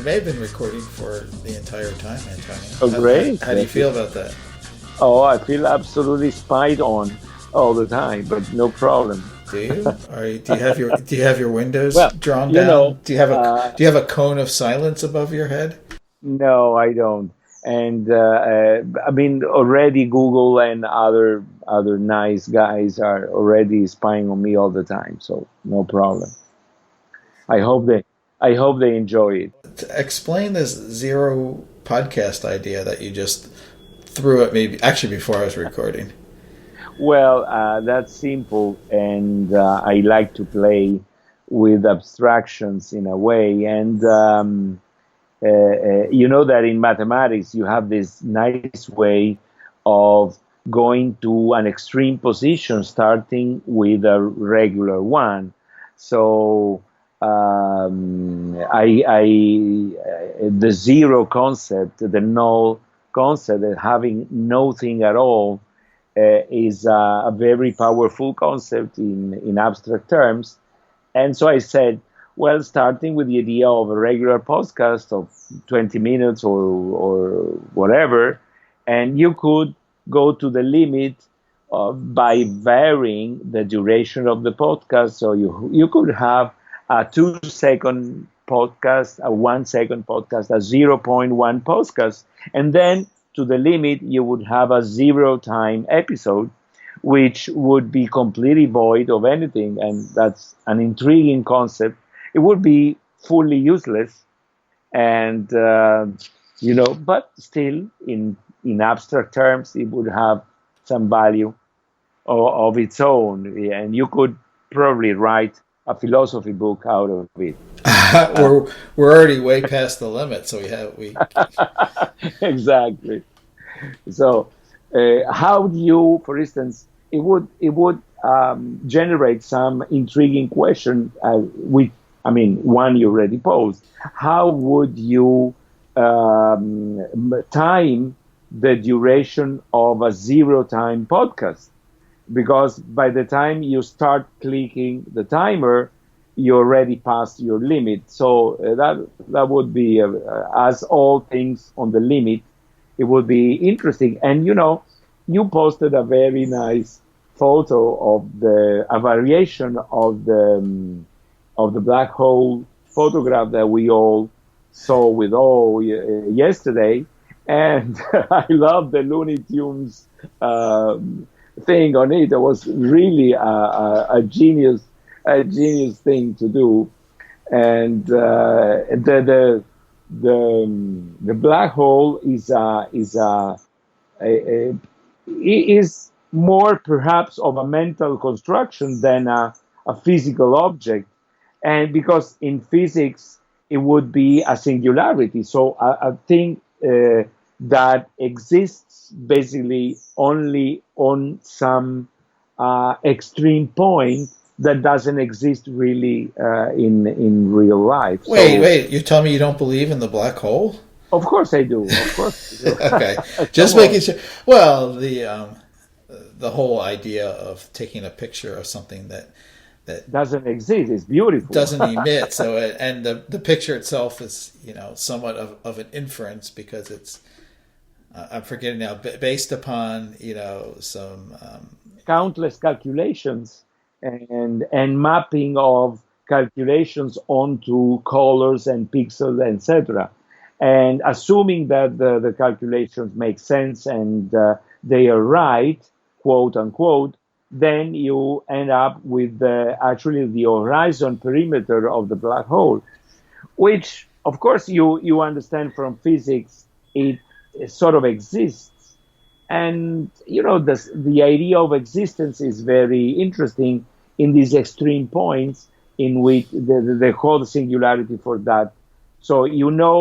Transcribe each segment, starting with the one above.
may have been recording for the entire time, Antonio. Oh, great. How do you feel about that? Oh, I feel absolutely spied on all the time, but no problem. Do you? Do you have your windows Well, drawn you down? know, Do you have a cone of silence above your head? no, I don't. And I mean, already Google and other nice guys are already spying on me all the time, so no problem. I hope they I hope they enjoy it. Explain this zero podcast idea that you just threw at me, actually before I was recording. Well, that's simple, and I like to play with abstractions in a way. And you know that in mathematics you have this nice way of going to an extreme position starting with a regular one. So the zero concept, the null concept, having nothing at all, is a very powerful concept in abstract terms. And so I said, well, starting with the idea of a regular podcast of 20 minutes or whatever, and you could go to the limit by varying the duration of the podcast. So you could have a 2-second podcast, a 1-second podcast, a zero point 0.1 podcast, and then to the limit, you would have a 0-time episode, which would be completely void of anything. And that's an intriguing concept. It would be fully useless. And, but still in abstract terms, it would have some value of its own. And you could probably write a philosophy book out of it. We're already way past the limit, so we exactly. So, how do you, for instance, it would generate some intriguing question. One you already posed. How would you time the duration of a 0-time podcast? Because by the time you start clicking the timer, you already passed your limit. So that would be, as all things on the limit, it would be interesting. And you posted a very nice photo of a variation of the black hole photograph that we all saw with awe yesterday. And I love the Looney Tunes thing on it. It was really a genius thing to do. And the black hole is more perhaps of a mental construction than a physical object. And because in physics it would be a singularity, so a thing that exists basically only on some extreme point that doesn't exist really in real life. Wait! You tell me you don't believe in the black hole? Of course I do. Of course I do. Okay, just making sure. Well, the whole idea of taking a picture of something that doesn't exist is beautiful. Doesn't emit. So and the picture itself is somewhat of an inference because it's I'm forgetting now, based upon some countless calculations and mapping of calculations onto colors and pixels, etc. And assuming that the calculations make sense and they are right, quote unquote, then you end up with actually the horizon perimeter of the black hole, which, of course, you understand from physics, it sort of exists. And, the idea of existence is very interesting in these extreme points in which the whole singularity for that. So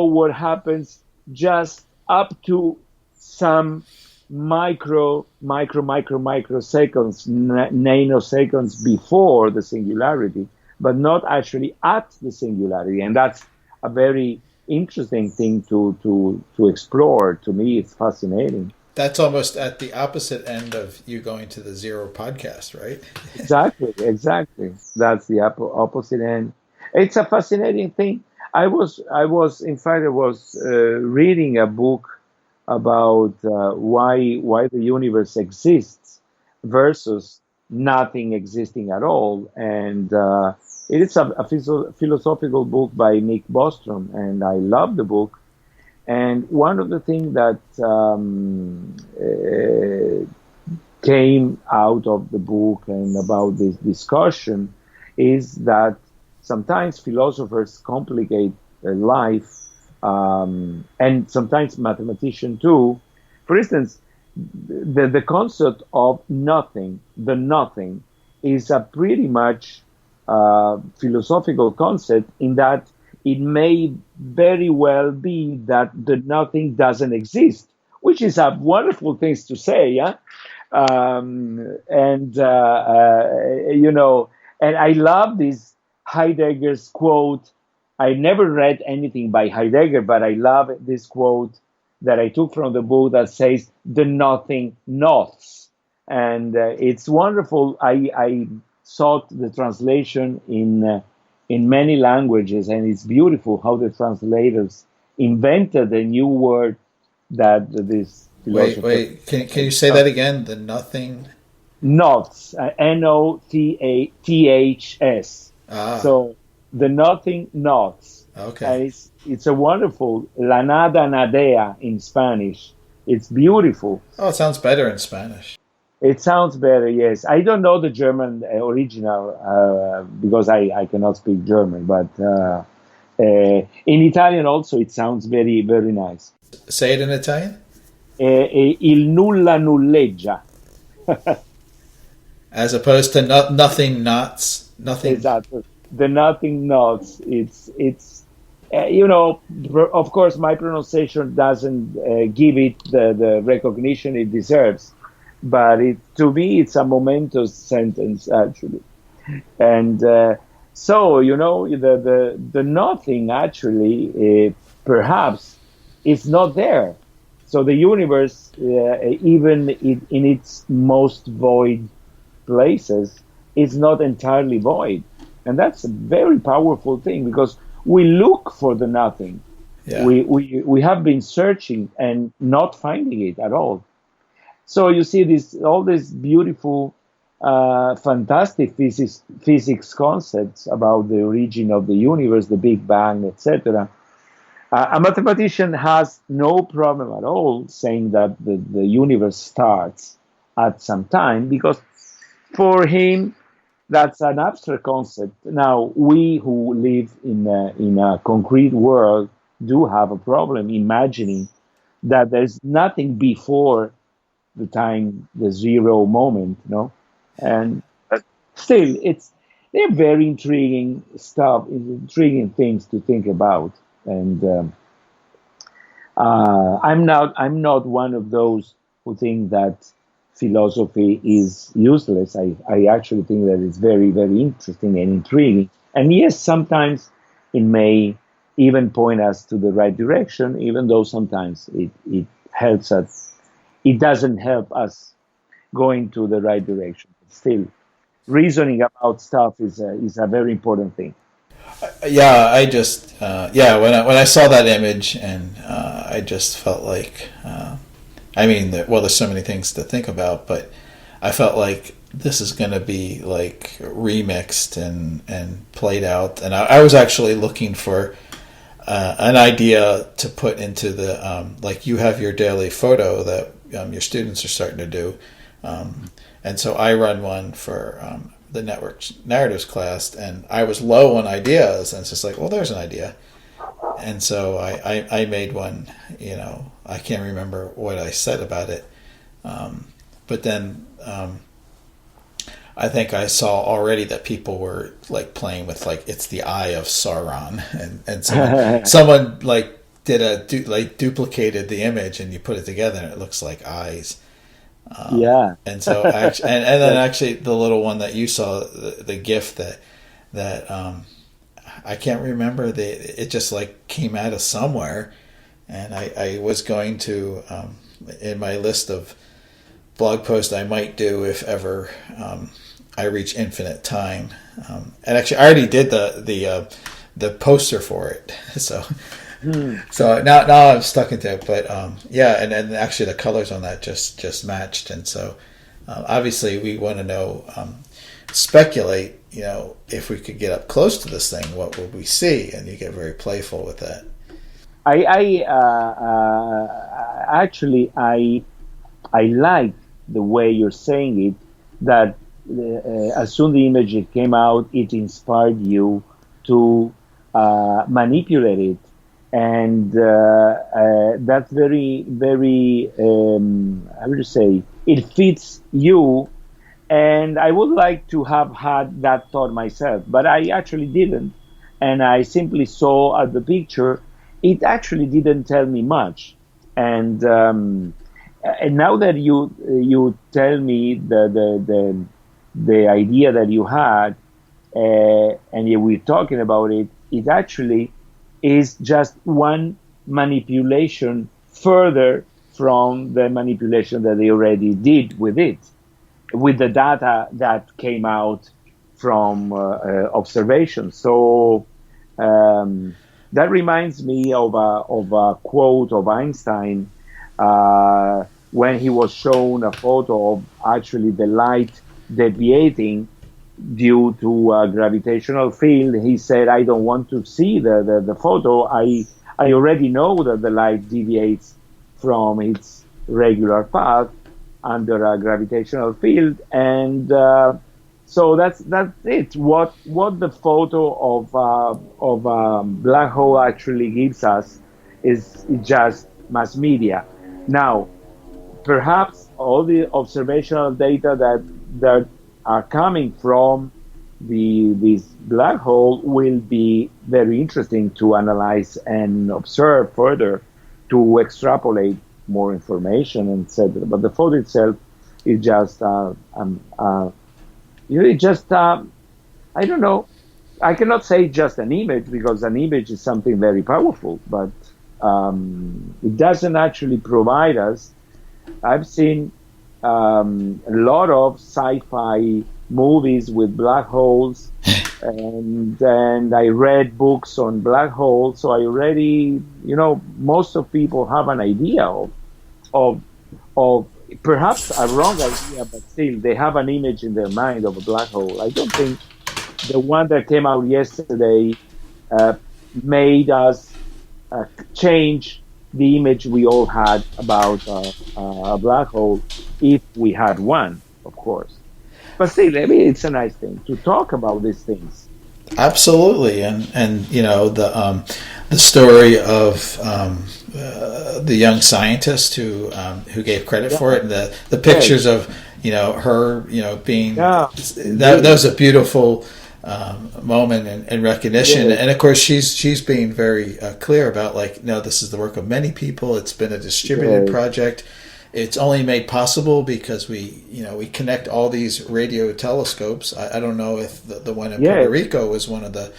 what happens just up to some microseconds, nanoseconds before the singularity, but not actually at the singularity. And that's a very interesting thing to explore. To me, it's fascinating. That's almost at the opposite end of you going to the zero podcast, right? Exactly. That's the opposite end. It's a fascinating thing. In fact, I was reading a book about why the universe exists versus nothing existing at all, and it is a philosophical book by Nick Bostrom, and I love the book. And one of the things that came out of the book and about this discussion is that sometimes philosophers complicate life, and sometimes mathematicians too. For instance, the concept of nothing, the nothing, is a pretty much philosophical concept in that it may very well be that the nothing doesn't exist, which is a wonderful thing to say, yeah? And and I love this Heidegger's quote. I never read anything by Heidegger, but I love this quote that I took from the book that says, "The nothing knows," and it's wonderful. I sought the translation in many languages, and it's beautiful how the translators invented a new word that this philosopher. Wait. Can you say that again? The nothing. Noths, Noths. Ah. So the nothing nots. Okay. And it's a wonderful la nada nadea in Spanish. It's beautiful. Oh, it sounds better in Spanish. It sounds better, yes. I don't know the German original because I cannot speak German, but in Italian also it sounds very, very nice. Say it in Italian. Il nulla nulleggia. As opposed to nothing knots. Nothing. Exactly. The nothing nots. It's of course, my pronunciation doesn't give it the recognition it deserves, but to me, it's a momentous sentence, actually. And so, the nothing actually perhaps is not there. So the universe, even in its most void places, is not entirely void. And that's a very powerful thing because we look for the nothing. Yeah. We have been searching and not finding it at all. So you see all these beautiful, fantastic physics concepts about the origin of the universe, the Big Bang, etc. A mathematician has no problem at all saying that the universe starts at some time because for him, that's an abstract concept. Now, we who live in a concrete world do have a problem imagining that there's nothing before the time, the zero moment, And but still, they're very intriguing stuff, intriguing things to think about. And I'm not one of those who think that philosophy is useless. I actually think that it's very, very interesting and intriguing. And yes, sometimes it may even point us to the right direction, even though sometimes it helps us. It doesn't help us going to the right direction. Still, reasoning about stuff is a very important thing. Yeah, I just when I saw that image, and I just felt like there's so many things to think about, but I felt like this is going to be like remixed and played out, and I was actually looking for an idea to put into the like you have your daily photo that your students are starting to do, and so I run one for the network narratives class, and I was low on ideas, and it's just like, well, there's an idea. And so I made one, I can't remember what I said about it. But then I think I saw already that people were like playing with like, it's the eye of Sauron. And someone like did duplicated the image and you put it together and it looks like eyes. Yeah. And so actually, and then actually the little one that you saw, the GIF that I can't remember, it just like came out of somewhere, and I was going to in my list of blog posts I might do if ever I reach infinite time, and actually I already did the poster for it. So Hmm. so now I'm stuck into it. But yeah, and actually the colors on that just matched, and so obviously we want to know, speculate. If we could get up close to this thing, what would we see? And you get very playful with that. I like the way you're saying it, that as soon the image came out, it inspired you to manipulate it. And that's very, very, I would say, it fits you. And I would like to have had that thought myself, but I actually didn't. And I simply saw at the picture, it actually didn't tell me much. And now that you tell me the idea that you had, and we're talking about it, it actually is just one manipulation further from the manipulation that they already did with it, with the data that came out from observation. So that reminds me of a quote of Einstein when he was shown a photo of actually the light deviating due to a gravitational field. He said, I don't want to see the photo. I already know that the light deviates from its regular path under a gravitational field. And so that's it. What the photo of a black hole actually gives us is just mass media. Now, perhaps all the observational data that are coming from this black hole will be very interesting to analyze and observe further, to extrapolate more information, etc. But the photo itself is just I don't know. I cannot say just an image, because an image is something very powerful, but it doesn't actually provide us. I've seen a lot of sci-fi movies with black holes, and I read books on black holes, so I already, most of people have an idea of of perhaps a wrong idea, but still they have an image in their mind of a black hole. I don't think the one that came out yesterday uh, made us change the image we all had about a black hole, if we had one, of course. But still, I mean, it's a nice thing to talk about these things. Absolutely, and the story of the young scientist who gave credit Yeah. for it, and the Yes. pictures of her being Yeah. that was a beautiful moment and recognition. Yes. And of course she's being very clear about, like, no, this is the work of many people. It's been a distributed Yes. project. It's only made possible because we connect all these radio telescopes. I don't know if the one in Puerto Yes. Rico was one of the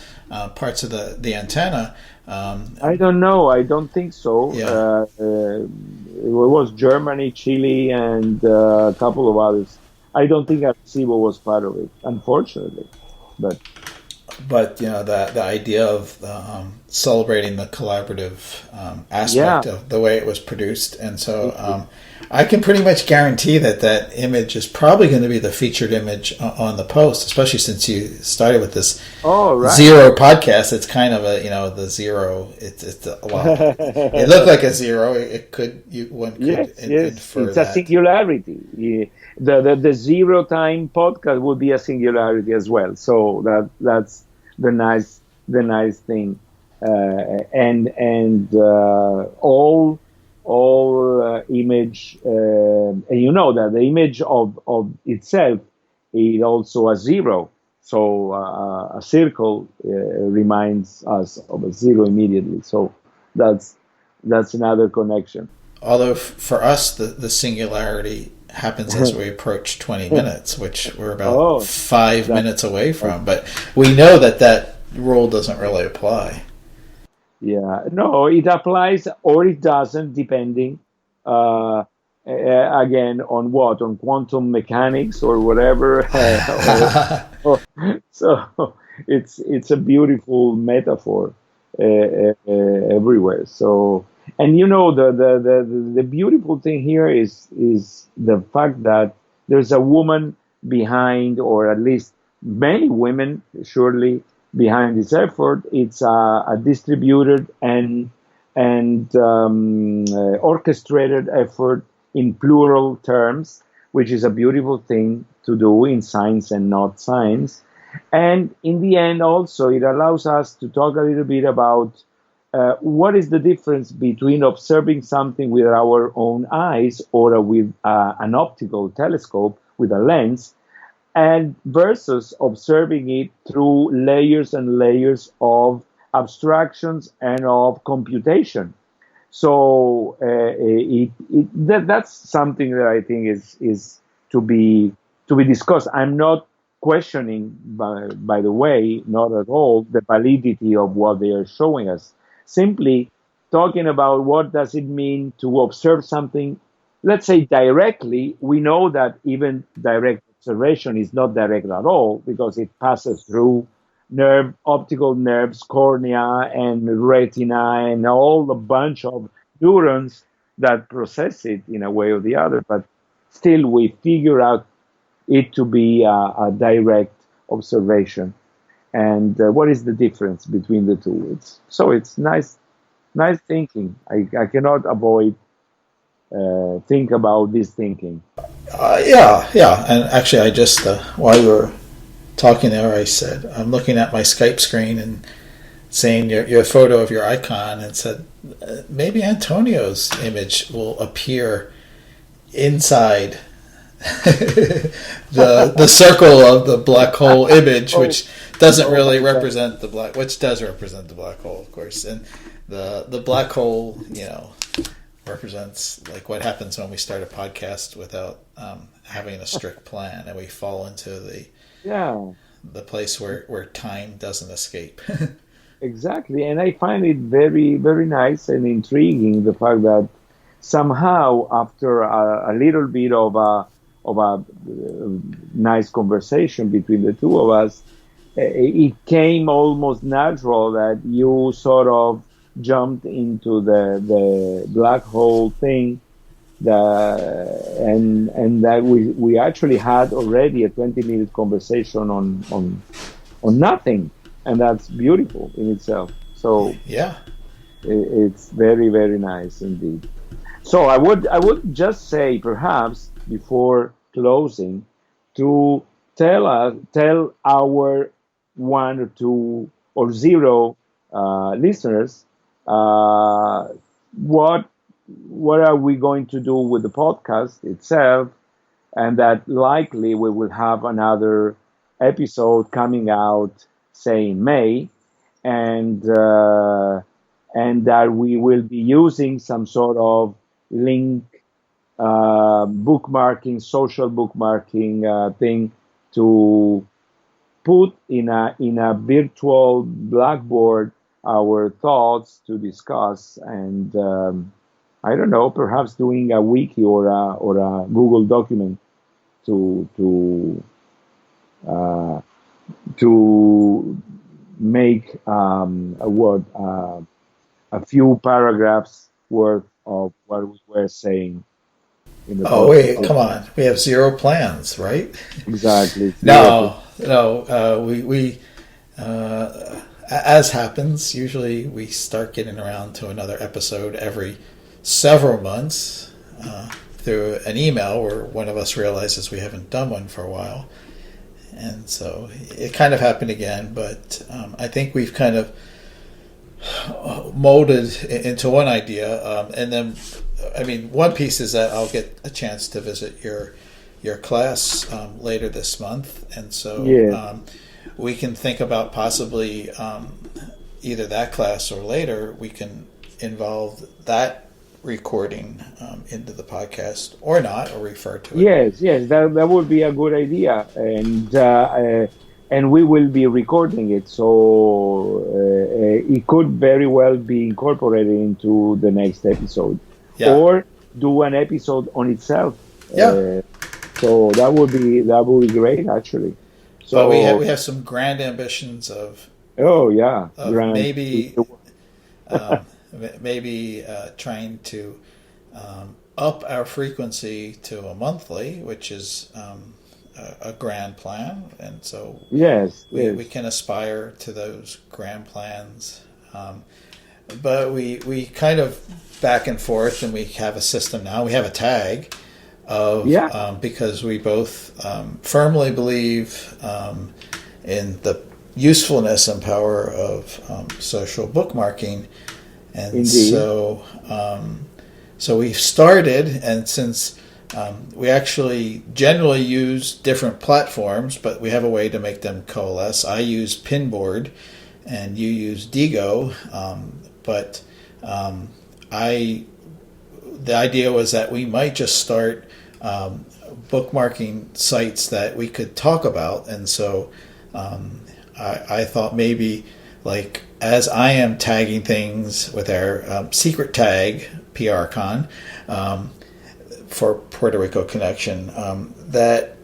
parts of the antenna. I don't know. I don't think so. Yeah. It was Germany, Chile, and a couple of others. I don't think Arecibo was part of it, unfortunately. But But the idea of celebrating the collaborative yeah, aspect of the way it was produced, and so I can pretty much guarantee that image is probably going to be the featured image on the post, especially since you started with this all right. zero podcast. It's kind of a the zero. It's a lot. It looked like a zero. It could one could Yes, yes, infer it's a that. singularity. Yeah. The zero time podcast would be a singularity as well. So that's the nice thing, and all image, and you know that the image of itself is also a zero. So a circle reminds us of a zero immediately. So that's that's another connection. Although for us, the singularity happens as we approach 20 minutes, which we're about Oh, 5 minutes away from. But we know that rule doesn't really apply. yeah, no, it applies or it doesn't, depending again on quantum mechanics or whatever. So it's a beautiful metaphor everywhere. So, and the beautiful thing here is the fact that there's a woman behind, or at least many women surely behind this effort. It's a distributed and orchestrated effort in plural terms, which is a beautiful thing to do in science and not science. And in the end, also, it allows us to talk a little bit about what is the difference between observing something with our own eyes or with an optical telescope with a lens, and versus observing it through layers and layers of abstractions and of computation. So that's something that I think is to be discussed. I'm not questioning, by the way, not at all, the validity of what they are showing us. Simply talking about what does it mean to observe something, let's say directly. We know that even direct observation is not direct at all because it passes through optical nerves, cornea, and retina, and all the bunch of neurons that process it in a way or the other. But still, we figure out it to be a direct observation. And what is the difference between the two? It's nice thinking. I cannot avoid think about this thinking. Yeah. And actually, I just while you were talking there, I said I'm looking at my Skype screen and seeing your photo of your icon, and said maybe Antonio's image will appear inside the circle of the black hole image, which doesn't really represent the black, which does represent the black hole, of course, and the black hole, represents like what happens when we start a podcast without having a strict plan, and we fall into the place where time doesn't escape. Exactly, and I find it very, very nice and intriguing the fact that somehow, after a little bit of a nice conversation between the two of us, it came almost natural that you sort of jumped into the black hole thing, and that we actually had already a 20-minute conversation on nothing, and that's beautiful in itself. So Yeah. it's very, very nice indeed. So I would just say, perhaps before closing, to tell our one or two or zero listeners what are we going to do with the podcast itself, and that likely we will have another episode coming out, say in May, and that we will be using some sort of link bookmarking, social bookmarking thing to put in a virtual blackboard our thoughts to discuss, and I don't know, perhaps doing a wiki or a Google document to make a few paragraphs worth of what we were saying in the Oh book. wait, come on. We have zero plans, right? Exactly. No. We as happens, usually we start getting around to another episode every several months through an email where one of us realizes we haven't done one for a while. And so it kind of happened again, but I think we've kind of molded into one idea. And then, one piece is that I'll get a chance to visit your class later this month. And so we can think about possibly either that class or later we can involve that recording into the podcast, or not, or refer to it. Yes, that would be a good idea, and we will be recording it, so it could very well be incorporated into the next episode, or do an episode on itself. So that would be great, actually. But So, we have some grand ambitions oh yeah, of grand. um, maybe trying to up our frequency to a monthly, which is a grand plan, and so Yes, we yes, can aspire to those grand plans. But we kind of back and forth, and we have a system now. We have a tag of yeah, because we both firmly believe in the usefulness and power of social bookmarking, and indeed. so we've started, and since we actually generally use different platforms, but we have a way to make them coalesce. I use Pinboard, and you use Digo, but I the idea was that we might just start bookmarking sites that we could talk about, and so I thought maybe like as I am tagging things with our secret tag prcon for Puerto Rico Connection, that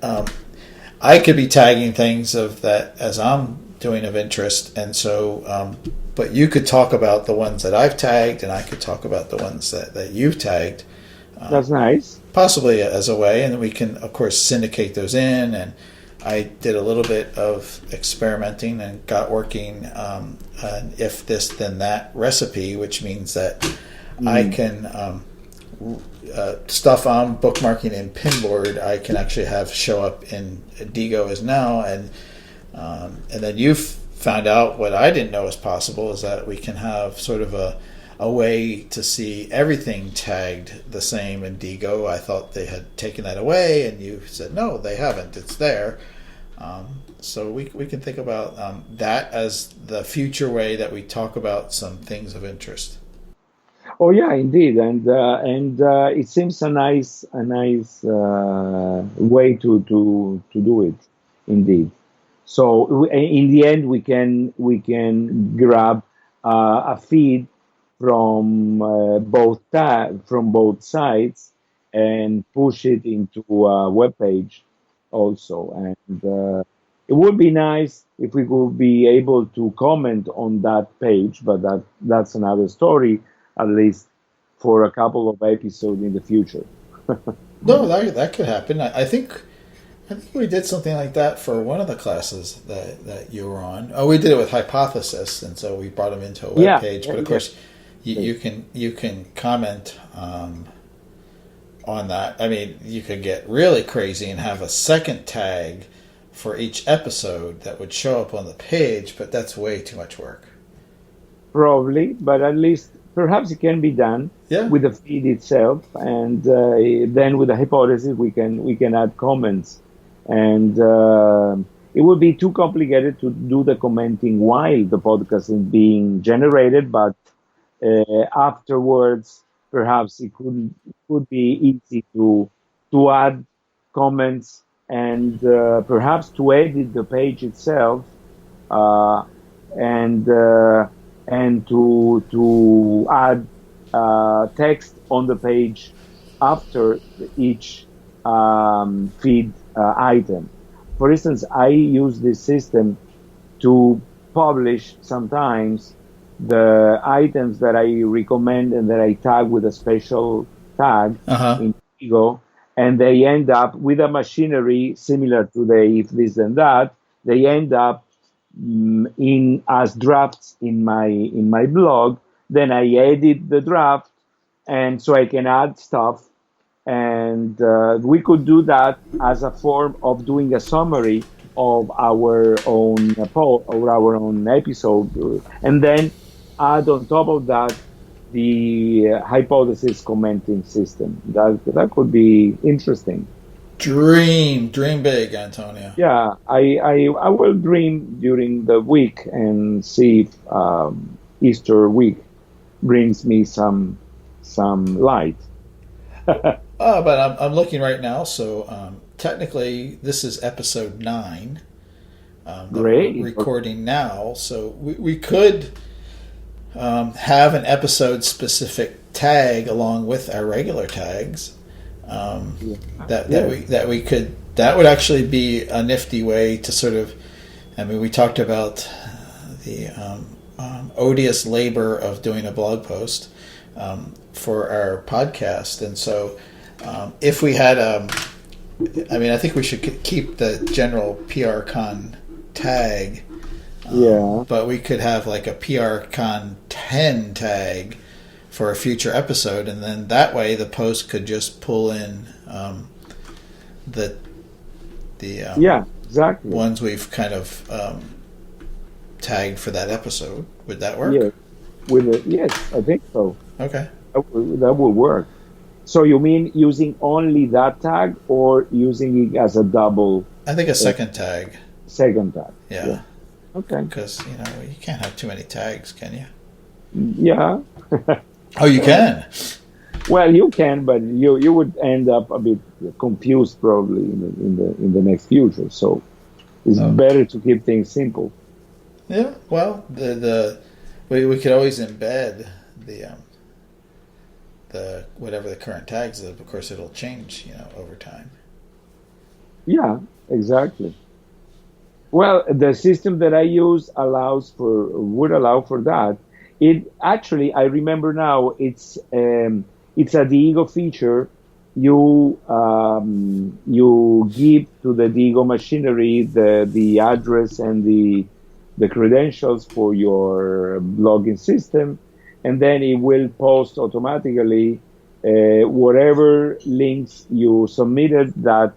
I could be tagging things of that as I'm doing of interest, and so but you could talk about the ones that I've tagged, and I could talk about the ones that you've tagged, That's nice. possibly as a way, and we can of course syndicate those in. And I did a little bit of experimenting and got working an if this then that recipe, which means that I can stuff I'm bookmarking in Pinboard, I can actually have show up in Digo as now, and then you've found out what I didn't know was possible is that we can have sort of a way to see everything tagged the same in Digo. I thought they had taken that away, and you said no, they haven't. It's there. So we can think about that as the future way that we talk about some things of interest. Oh yeah, indeed, and it seems a nice way to do it, indeed. So in the end, we can grab a feed from both sides and push it into a web page also. And it would be nice if we could be able to comment on that page, but that's another story, at least for a couple of episodes in the future. No, that could happen. I think we did something like that for one of the classes that you were on. Oh, we did it with Hypothesis, and so we brought them into a web Yeah, page. yeah, But of yeah. course, you can comment on that. I mean, you could get really crazy and have a second tag for each episode that would show up on the page, but that's way too much work. Probably, but at least perhaps it can be done Yeah. with the feed itself, and then with the hypothesis we can add comments, and it would be too complicated to do the commenting while the podcast is being generated, but afterwards perhaps it could be easy to add comments and perhaps to edit the page itself, uh, and to add text on the page after each feed item. For instance, I use this system to publish sometimes the items that I recommend and that I tag with a special tag Uh huh. in Ego, and they end up with a machinery similar to the if this and that. They end up in as drafts in my blog. Then I edit the draft, and so I can add stuff, and we could do that as a form of doing a summary of our own poll or our own episode, and then add on top of that the hypothesis commenting system. That could be interesting. Dream big, Antonio. Yeah, I will dream during the week and see if Easter week brings me some light. But I'm looking right now, so technically this is episode 9 that we're Great. recording now. So we could have an episode specific tag along with our regular tags. that we could. That would actually be a nifty way to sort of. I mean, we talked about the odious labor of doing a blog post for our podcast, and so if we had I mean, I think we should keep the general prcon tag. But we could have like a prcon 10 tag for a future episode, and then that way the post could just pull in the exactly ones we've kind of tagged for that episode. Would that work? Yes, I think so. Okay, that would work. So you mean using only that tag, or using it as a double? I think a second tag. Second tag. Yeah. Okay. Because you can't have too many tags, can you? Yeah. Oh, you can. Well, you can, but you would end up a bit confused probably in the next future. So it's better to keep things simple. Yeah. Well, we could always embed the whatever the current tags is. Of course, it'll change over time. Yeah. Exactly. Well, the system that I use would allow for that. It actually, I remember now, it's a Diigo feature. You give to the Diigo machinery the address and the credentials for your blogging system, and then it will post automatically whatever links you submitted that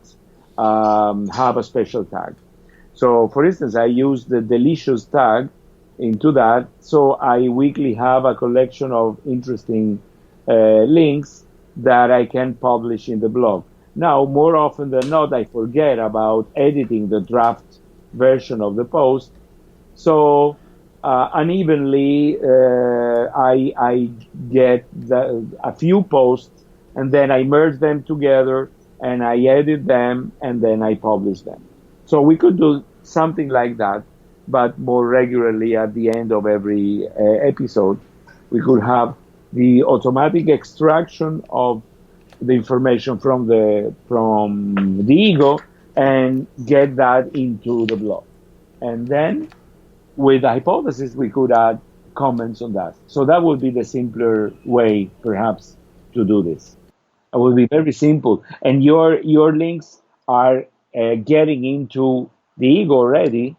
have a special tag. So, for instance, I use the delicious tag into that, so I weekly have a collection of interesting links that I can publish in the blog. Now, more often than not, I forget about editing the draft version of the post. So, unevenly, I get a few posts, and then I merge them together, and I edit them, and then I publish them. So we could do something like that, but more regularly at the end of every episode. We could have the automatic extraction of the information from the Diigo and get that into the blog. And then with the hypothesis, we could add comments on that. So that would be the simpler way, perhaps, to do this. It will be very simple. And your links are getting into the Diigo already,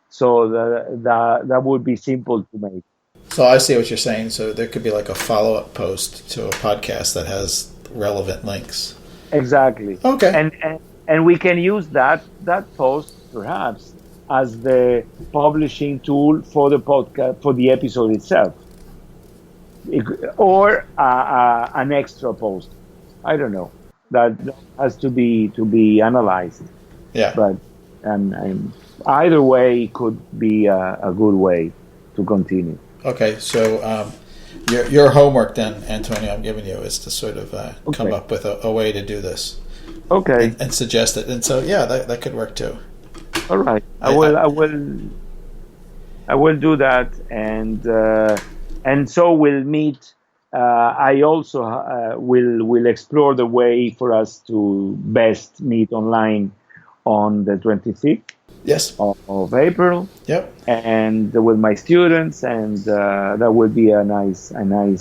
so that would be simple to make. So I see what you're saying. So there could be like a follow-up post to a podcast that has relevant links. Exactly. Okay. And we can use that post perhaps as the publishing tool for the podcast, for the episode itself, or an extra post. I don't know. That has to be analyzed. Yeah. But and either way could be a good way to continue. Okay, so your homework then, Antonio, I'm giving you is to sort of come up with a way to do this. Okay. And suggest it. And so that could work too. All right. I will do that, and so we'll meet. I also will explore the way for us to best meet online on the 25th. Yes. Of April. Yep. And with my students, and that would be a nice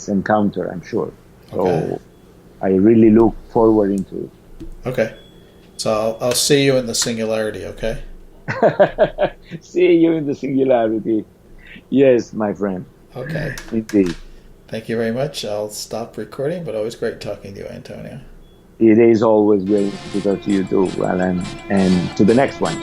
encounter, I'm sure. Okay. So I really look forward into it. Okay. So I'll see you in the singularity, okay? See you in the singularity. Yes, my friend. Okay. Indeed. Thank you very much. I'll stop recording, but always great talking to you, Antonio. It is always great to talk to you too, Alan, and to the next one.